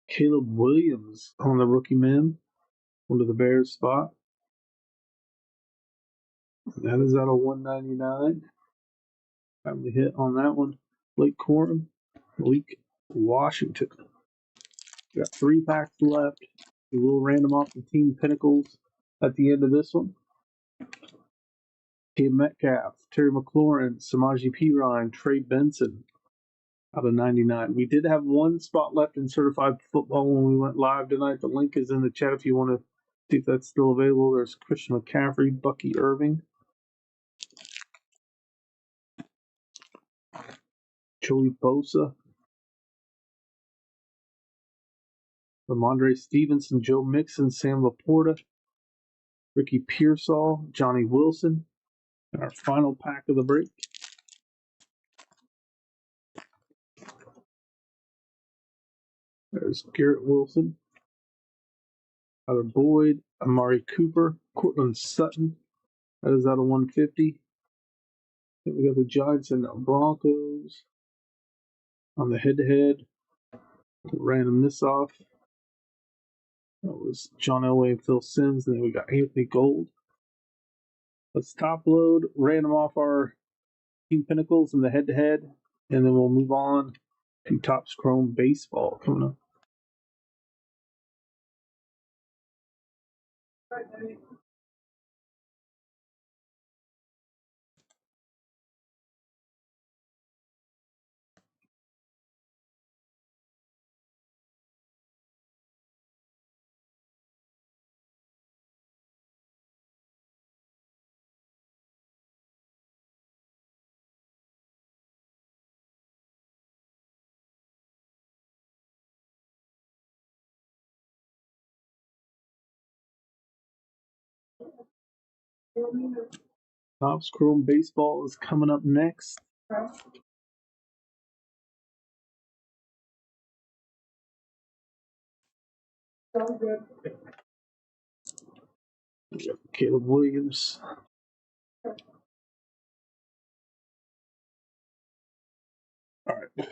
A: Caleb Williams on the rookie men, onto the Bears spot. That is out of 199. Family hit on that one. Blake Corum, Malik Washington. We got 3 packs left. We will random off the team pinnacles at the end of this one. Cam Metcalf, Terry McLaurin, Samaje Perine, Trey Benson out of 99. We did have 1 spot left in certified football when we went live tonight. The link is in the chat if you want to see if that's still available. There's Christian McCaffrey, Bucky Irving, Joey Bosa, Ramondre Stevenson, Joe Mixon, Sam Laporta, Ricky Pearsall, Johnny Wilson, and our final pack of the break. There's Garrett Wilson, Tyler Boyd, Amari Cooper, Cortland Sutton. That is out of 150. Then we got the Giants and the Broncos on the head-to-head. Random this off. That was John Elway and Phil Simms. And then we got Anthony Gold. Let's top load, random off our team pinnacles in the head-to-head, and then we'll move on to Topps Chrome Baseball coming up. Topps Chrome Baseball is coming up next. We got Caleb Williams. All right.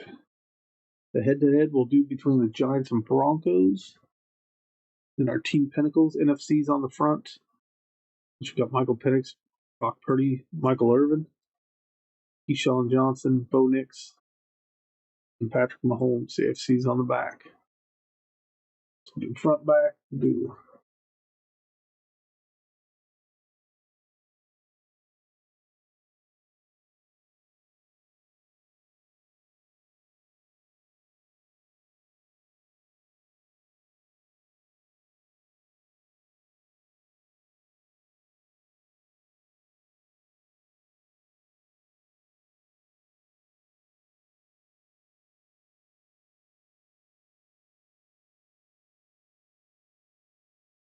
A: The head-to-head we'll do between the Giants and Broncos. Then our team pinnacles, NFC's on the front. Which we got Michael Penix, Brock Purdy, Michael Irvin, Keyshawn Johnson, Bo Nix, and Patrick Mahomes. AFC's on the back. So we'll do front back. We'll do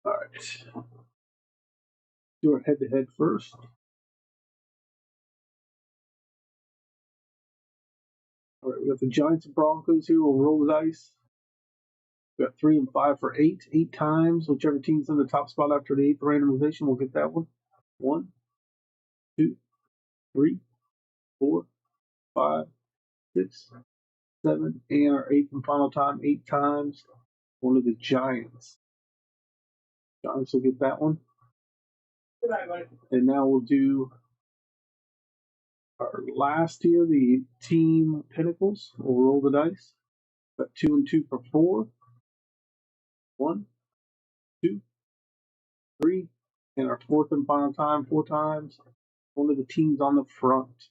A: all right. Do our head-to-head first. All right, we got the Giants and Broncos here. We'll roll the dice. We got 3 and 5 for 8. 8 times. Whichever team's in the top spot after the 8th randomization, we'll get that one. 1, 2, 3, 4, 5, 6, 7, and our 8th and final time. 8 times. One of the Giants. Giants will get that one. And now we'll do our last here, the team pinnacles. We'll roll the dice. Got 2 and 2 for 4. 1, 2, 3, and our 4th and final time, 4 times. One of the teams on the front.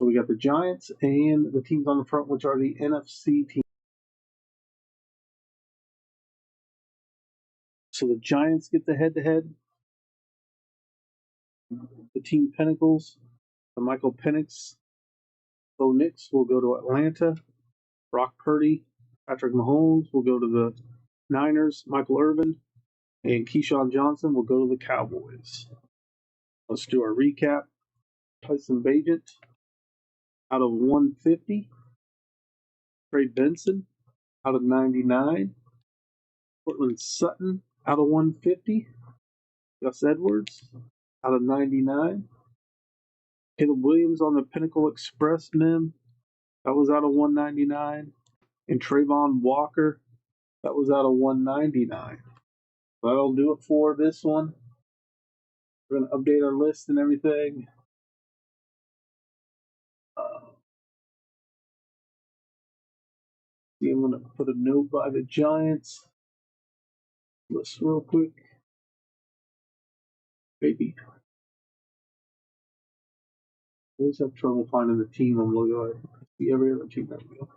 A: So we got the Giants and the teams on the front, which are the NFC teams. So the Giants get the head-to-head. The Team Pinnacles, the Michael Penix, Bo Nix will go to Atlanta. Brock Purdy, Patrick Mahomes will go to the Niners. Michael Irvin and Keyshawn Johnson will go to the Cowboys. Let's do our recap. Tyson Bagent out of 150. Trey Benson out of 99. Cortland Sutton out of 150. Gus Edwards out of 99. Caleb Williams on the Pinnacle Express mem. That was out of 199. And Trayvon Walker, that was out of 199. That'll do it for this one. We're going to update our list and everything. I'm going to put a note by the Giants list real quick. Baby. I always have trouble finding the team I'm looking at. See every other team. There we go.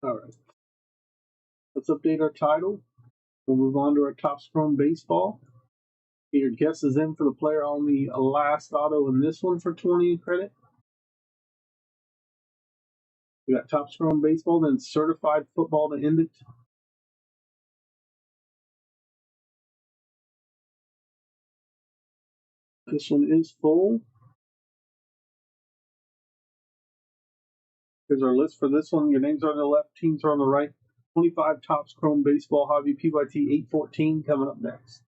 A: All right. Let's update our title. We'll move on to our top scrum baseball. Get your guesses in for the player on the last auto in this one for 20 credit. We got top scrum baseball, then certified football to end it. This one is full. Here's our list for this one. Your names are on the left, teams are on the right. 25 Topps Chrome Baseball Hobby PYT 814 coming up next.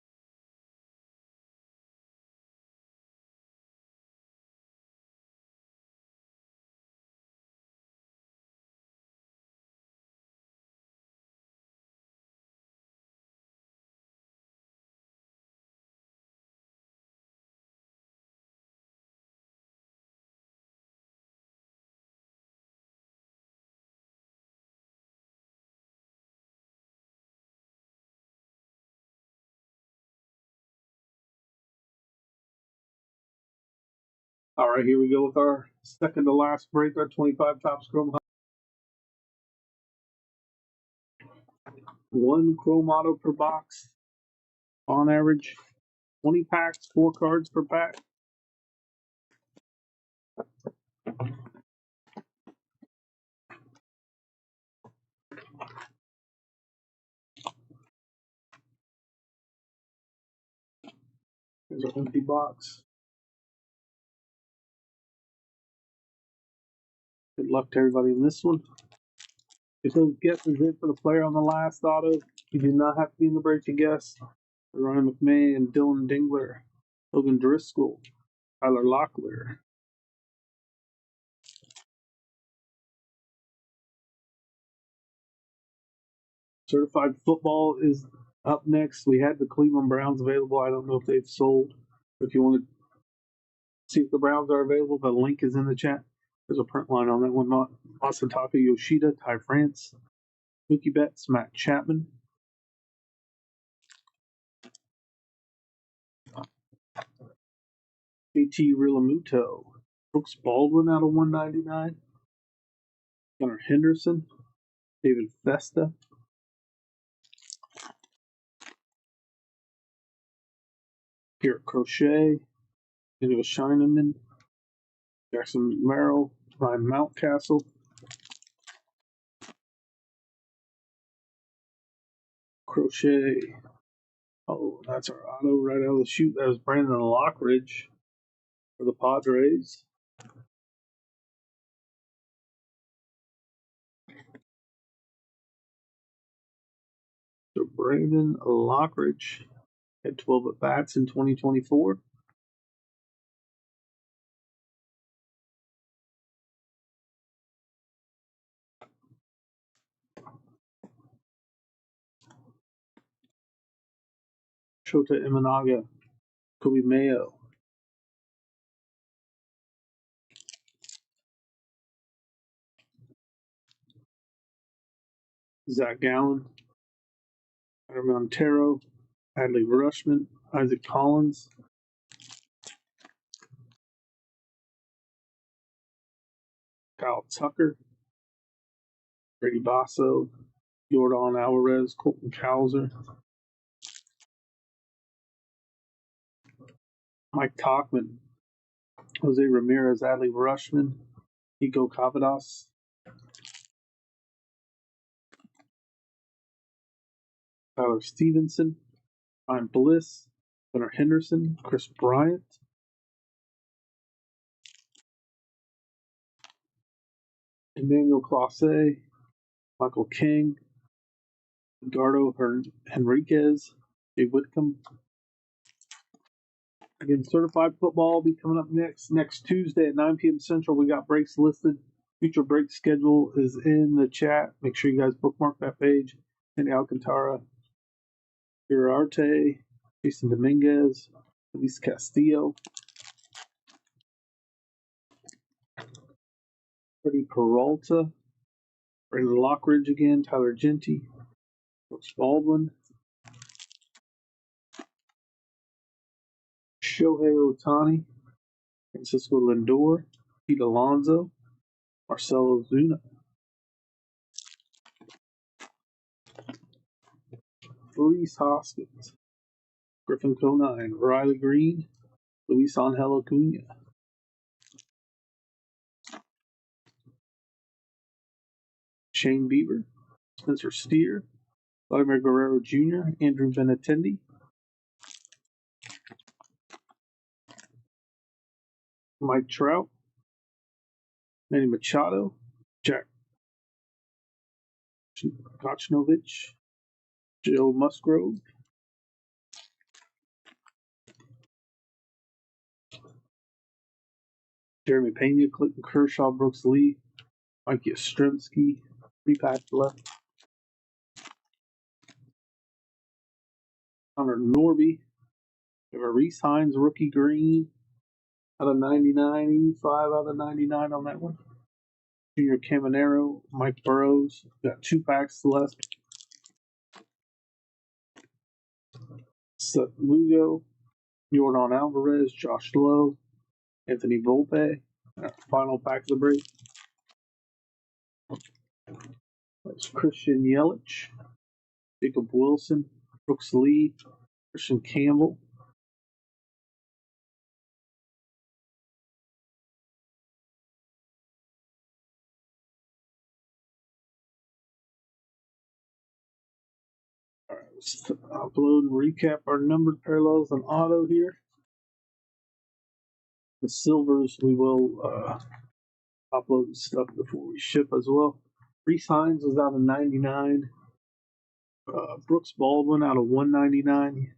A: All right, here we go with our second to last break, our 25 Topps Chrome Hobby. One Chrome Auto per box. On average, 20 packs, 4 cards per pack. Here's our empty box. Good luck to everybody in this one. If those guesses in for the player on the last auto, you do not have to be in the break to guess. Ryan McMahon, Dylan Dingler, Logan Driscoll, Tyler Locklear. Certified football is up next. We had the Cleveland Browns available. I don't know if they've sold. If you want to see if the Browns are available, the link is in the chat. There's a print line on that one. Masataka Yoshida, Ty France, Mookie Betts, Matt Chapman. JT Realmuto, Brooks Baldwin out of 199. Gunnar Henderson, David Festa. Garrett Crochet, Daniel Shineman, Jackson Merrill, Ryan Mountcastle. Crochet. Oh, that's our auto right out of the chute. That was Brandon Lockridge for the Padres. So Brandon Lockridge had 12 at bats in 2024. Shota Imanaga, Kobe Mayo. Zach Gallen, Adam Montero, Adley Rushman, Isaac Collins, Kyle Tucker, Brady Basso, Jordan Alvarez, Colton Cowser, Mike Talkman, Jose Ramirez, Adley Rushman, Nico Cavadas, Tyler Stevenson, Ryan Bliss, Gunnar Henderson, Chris Bryant, Emmanuel Clase, Michael King, Edgardo Henriquez, Jay Whitcomb. Again, certified football will be coming up next Tuesday at 9 p.m. Central. We got breaks listed. Future break schedule is in the chat. Make sure you guys bookmark that page. Andy Alcantara, Uriarte, Jason Dominguez, Luis Castillo, Freddie Peralta, Brandon Lockridge again, Tyler Genty, Brooks Baldwin, Shohei Otani, Francisco Lindor, Pete Alonso, Marcelo Zuna, Reese Hoskins, Griffin Conine, Riley Green, Luis Angel Acuna, Shane Bieber, Spencer Steer, Vladimir Guerrero Jr., Andrew Benintendi, Mike Trout, Manny Machado, Jack Kochnovich, Joe Musgrove, Jeremy Pena, Clayton Kershaw, Brooks Lee, Mike Yastrzemski, 3 packs left. Connor Norby, we have a Reese Hines rookie green out of 99, 85 out of 99 on that one. Junior Caminero, Mike Burrows, got 2 packs left. Seth Lugo, Jordan Alvarez, Josh Lowe, Anthony Volpe. Final pack of the break. That's Christian Yelich, Jacob Wilson, Brooks Lee, Christian Campbell. All right, let's upload and recap our numbered parallels on auto here. The silvers, we will upload stuff before we ship as well. Reese Hines was out of 99. Brooks Baldwin out of 199.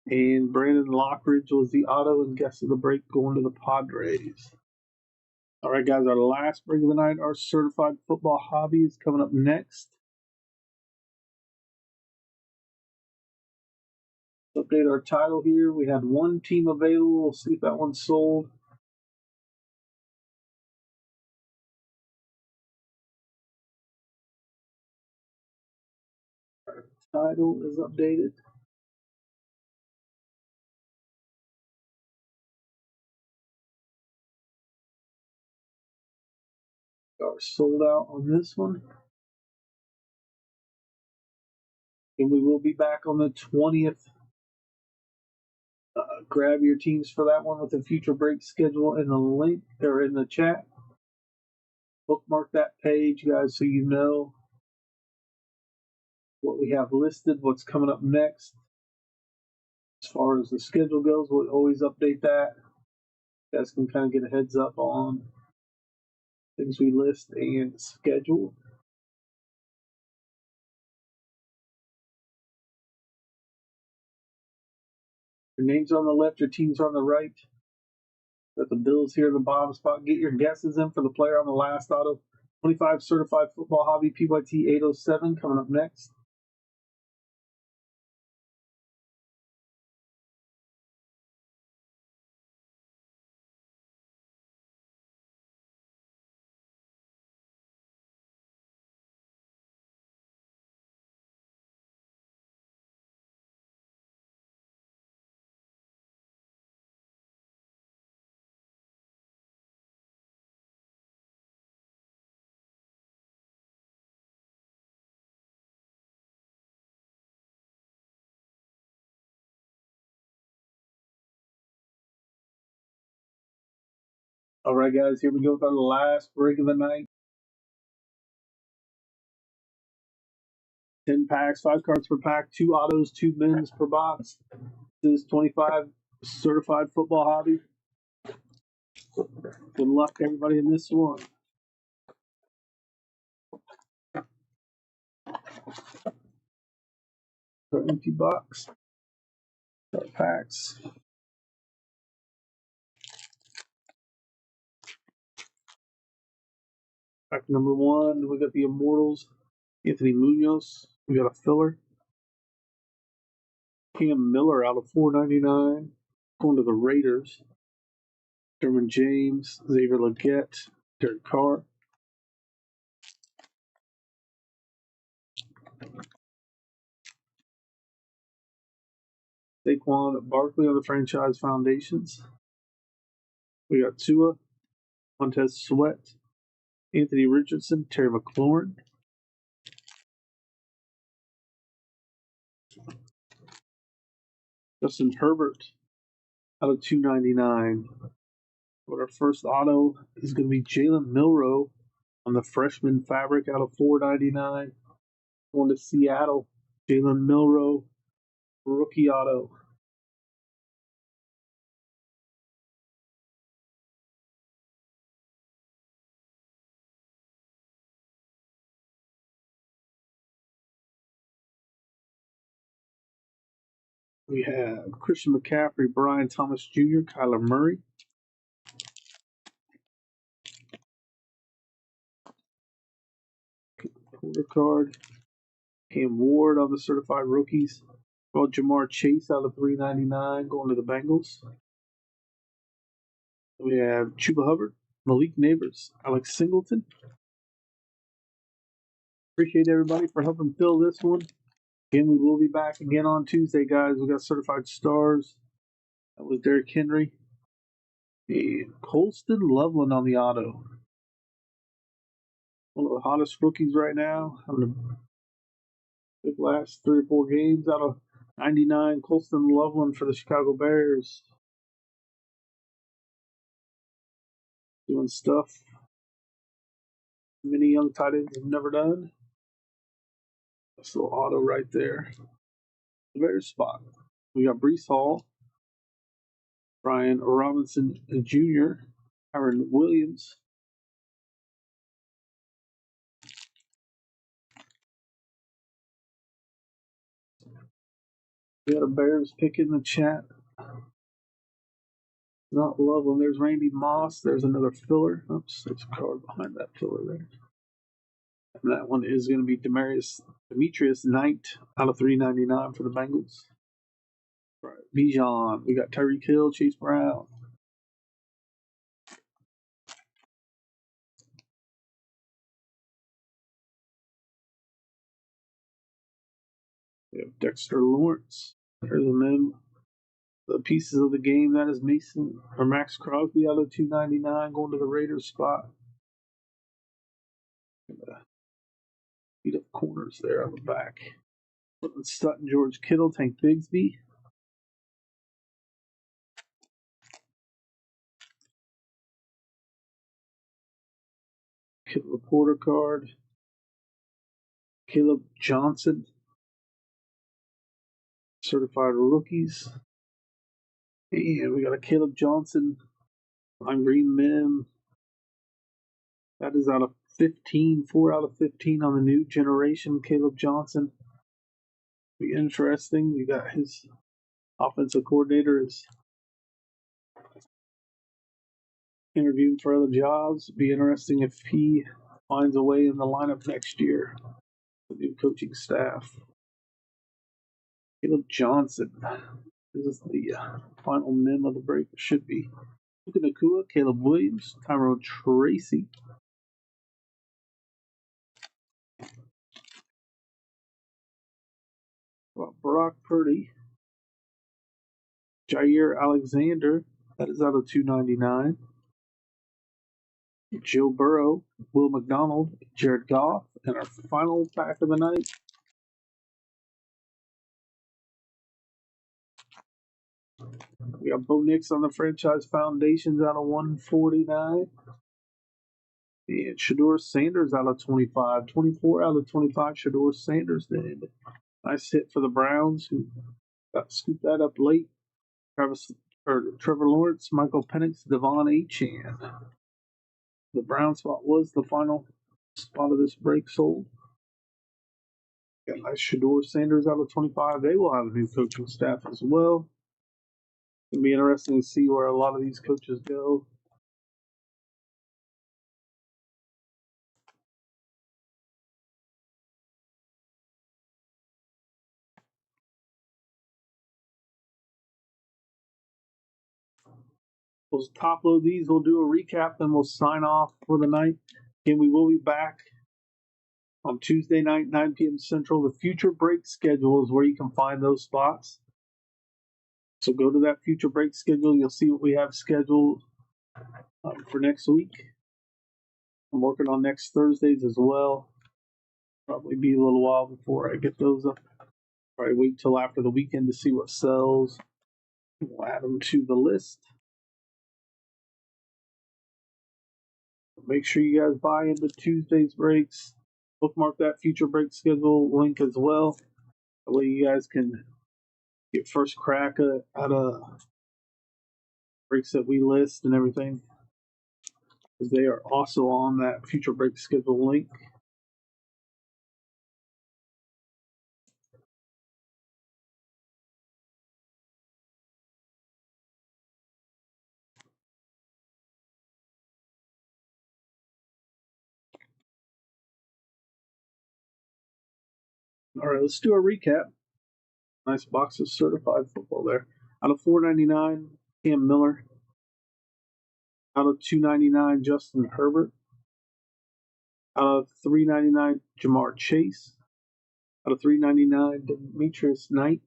A: And Brandon Lockridge was the auto and guess of the break going to the Padres. All right, guys, our last break of the night, our certified football hobby is coming up next. Update our title here. We had 1 team available. We'll see if that one's sold. Our title is updated. Are sold out on this one. And we will be back on the 20th. Grab your teams for that one with the future break schedule in the link or in the chat. Bookmark that page, guys, so you know what we have listed, what's coming up next. As far as the schedule goes, we'll always update that. You guys can kind of get a heads up on things we list and schedule. Your names on the left, your teams on the right. Got the Bills here in the bottom spot. Get your guesses in for the player on the last auto. 25 certified football hobby PYT 807 coming up next. All right, guys, here we go with our last break of the night. 10 packs, 5 cards per pack, 2 autos, 2 mins per box. This is 25 certified football hobby. Good luck to everybody in this one. Our empty box. Our packs. Pack number 1, we got the Immortals. Anthony Munoz. We got a filler. Cam Miller out of $4.99. Going to the Raiders. Derwin James, Xavier Legette, Derek Carr. Saquon Barkley on the franchise foundations. We got Tua, Montez Sweat, Anthony Richardson, Terry McLaurin. Justin Herbert out of $2.99. But our first auto is going to be Jalen Milroe on the freshman fabric out of $4.99. Going to Seattle, Jalen Milroe, rookie auto. We have Christian McCaffrey, Brian Thomas Jr., Kyler Murray. Quarter card. Cam Ward on the certified rookies. Well, Jamar Chase out of $3.99 going to the Bengals. We have Chuba Hubbard, Malik Neighbors, Alex Singleton. Appreciate everybody for helping fill this one. Again, we will be back again on Tuesday, guys. We got certified stars. That was Derrick Henry. And Colston Loveland on the auto. One of the hottest rookies right now. Having a big last 3 or 4 games out of 99. Colston Loveland for the Chicago Bears. Doing stuff many young tight ends have never done. That's a little auto right there. The Bears spot. We got Breece Hall, Brian Robinson Jr., Aaron Williams. We got a Bears pick in the chat. Not Loveland. There's Randy Moss. There's another filler. Oops, there's a card behind that filler there. And that one is going to be Demetrius Knight out of $3.99 for the Bengals. Right. Bijan. We got Tyreek Hill, Chase Brown. We have Dexter Lawrence. There's a mem. The pieces of the game, that is Mason or Max Crosby out of $2.99 going to the Raiders spot. Beat up corners there on the back. Sutton, George Kittle, Tank Bigsby. Kittle reporter card. Caleb Johnson. Certified rookies. And we got a Caleb Johnson on green mem. That is out of 15, 4 out of 15 on the new generation. Caleb Johnson. Be interesting. We got his offensive coordinator is interviewing for other jobs. Be interesting if he finds a way in the lineup next year. The new coaching staff. Caleb Johnson. This is the final mem of the break. It should be. Puka Nacua, Caleb Williams, Tyrone Tracy. Brock Purdy. Jair Alexander. That is out of $2.99. Joe Burrow, Will McDonald, Jared Goff, and our final pack of the night. We got Bo Nix on the franchise foundations out of 149. And Shador Sanders out of 25. 24 out of 25, Shador Sanders did. Nice hit for the Browns, who got to scoop that up late. Trevor Lawrence, Michael Penix, Devon Achane. The Brown spot was the final spot of this break sold. Got nice Shador Sanders out of 25. They will have a new coaching staff as well. It'll be interesting to see where a lot of these coaches go. We'll top load these. We'll do a recap, then we'll sign off for the night. Again, we will be back on Tuesday night, 9 p.m. Central. The future break schedule is where you can find those spots. So go to that future break schedule. You'll see what we have scheduled for next week. I'm working on next Thursdays as well. Probably be a little while before I get those up. Probably wait till after the weekend to see what sells. We'll add them to the list. Make sure you guys buy into Tuesday's breaks. Bookmark that future break schedule link as well. That way you guys can get first crack at breaks that we list and everything. Because they are also on that future break schedule link. All right, let's do a recap. Nice box of certified football there. Out of $4.99, Cam Miller. Out of $2.99, Justin Herbert. Out of $3.99, Jamar Chase. Out of $3.99, Demetrius Knight.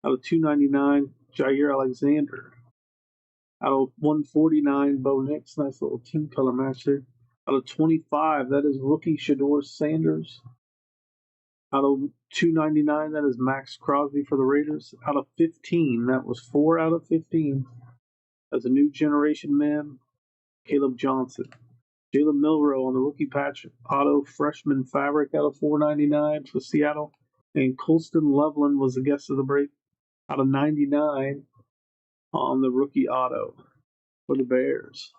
A: Out of $2.99, Jair Alexander. Out of $149, Bo Nix. Nice little team color match there. Out of $25, that is rookie Shador Sanders. Out of $2.99, that is Max Crosby for the Raiders. Out of 15, that was 4 out of 15. That's a new generation man, Caleb Johnson. Jalen Milroe on the rookie patch auto freshman fabric out of $4.99 for Seattle. And Colston Loveland was the guest of the break out of 99 on the rookie auto for the Bears.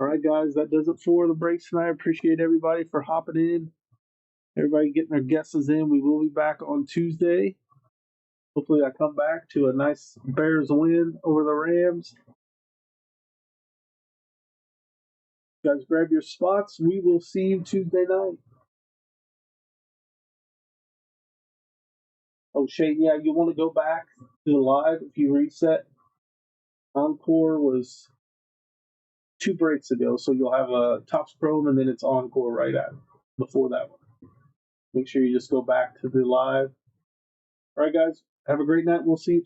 A: All right, guys, that does it for the breaks tonight. I appreciate everybody for hopping in. Everybody getting their guesses in. We will be back on Tuesday. Hopefully I come back to a nice Bears win over the Rams. You guys grab your spots. We will see you Tuesday night. Oh, Shane, yeah, you want to go back to the live if you reset. Encore was 2 breaks ago, so you'll have a Topps Chrome and then it's Encore right at before that one. Make sure you just go back to the live. All right, guys, have a great night. We'll see you